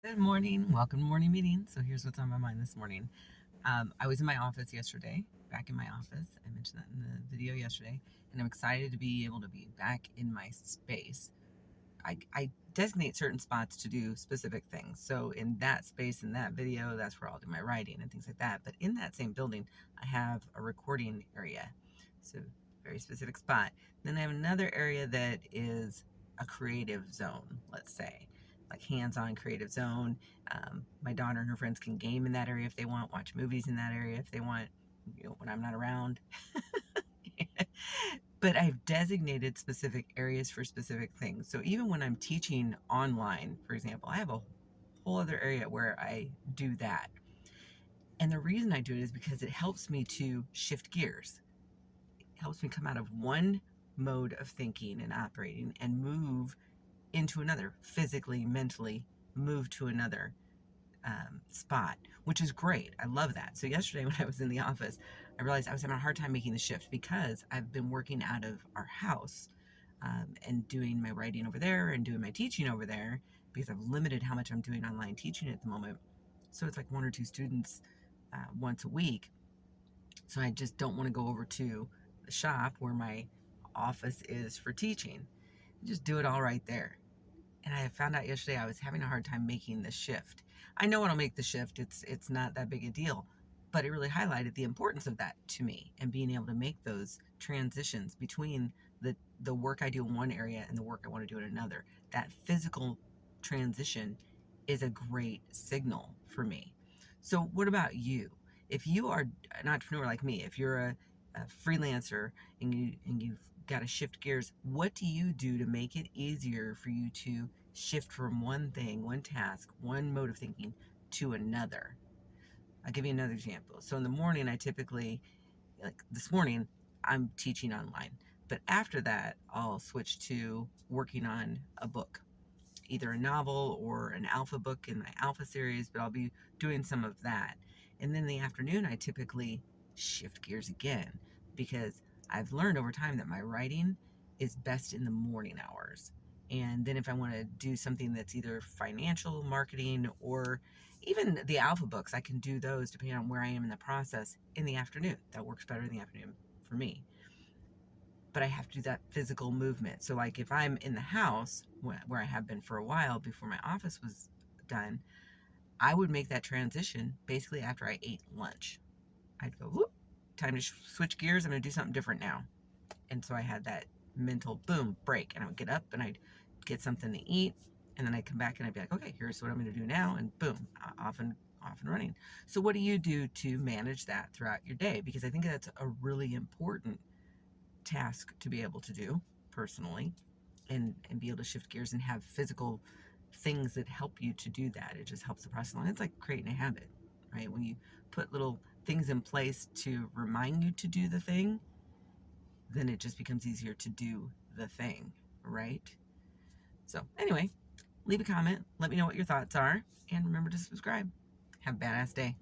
Good morning. Welcome to morning meeting. So here's what's on my mind this morning. I was in my office yesterday, back in my office. I mentioned that in the video yesterday, and I'm excited to be able to be back in my space. I designate certain spots to do specific things. So in that space, in that video, that's where I'll do my writing and things like that. But in that same building, I have a recording area. So very specific spot. Then I have another area that is a creative zone, let's say, like hands-on creative zone. My daughter and her friends can game in that area if they want, watch movies in that area if they want, when I'm not around. But I've designated specific areas for specific things. So even when I'm teaching online, for example, I have a whole other area where I do that. And the reason I do it is because it helps me to shift gears. It helps me come out of one mode of thinking and operating and move into another, physically, mentally, move to another spot, which is great. I love that. So yesterday when I was in the office, I realized I was having a hard time making the shift because I've been working out of our house and doing my writing over there and doing my teaching over there because I've limited how much I'm doing online teaching at the moment. So it's like one or two students once a week. So I just don't want to go over to the shop where my office is for teaching. Just do it all right there. And I found out yesterday I was having a hard time making the shift. I know when I'll make the shift, it's not that big a deal, but it really highlighted the importance of that to me and being able to make those transitions between the work I do in one area and the work I want to do in another. That physical transition is a great signal for me. So what about you? If you are an entrepreneur like me, if you're a freelancer and you've got to shift gears, what do you do to make it easier for you to shift from one thing, one task, one mode of thinking to another? I'll give you another example. So in the morning, I typically, like this morning, I'm teaching online. But after that, I'll switch to working on a book, either a novel or an alpha book in my alpha series, but I'll be doing some of that. And then in the afternoon, I typically shift gears again because I've learned over time that my writing is best in the morning hours. And then if I want to do something that's either financial, marketing, or even the alpha books, I can do those depending on where I am in the process in the afternoon. That works better in the afternoon for me. But I have to do that physical movement. So like if I'm in the house where I have been for a while before my office was done, I would make that transition basically after I ate lunch. I'd go, whoop, time to switch gears. I'm going to do something different now. And so I had that mental boom break, and I would get up and I'd get something to eat, and then I'd come back and I'd be like, okay, here's what I'm going to do now, and boom, off and running. So what do you do to manage that throughout your day? Because I think that's a really important task to be able to do personally, and be able to shift gears and have physical things that help you to do that. It just helps the process along. It's like creating a habit, right? When you put little things in place to remind you to do the thing, then it just becomes easier to do the thing, right? So anyway, leave a comment, let me know what your thoughts are, and remember to subscribe. Have a badass day.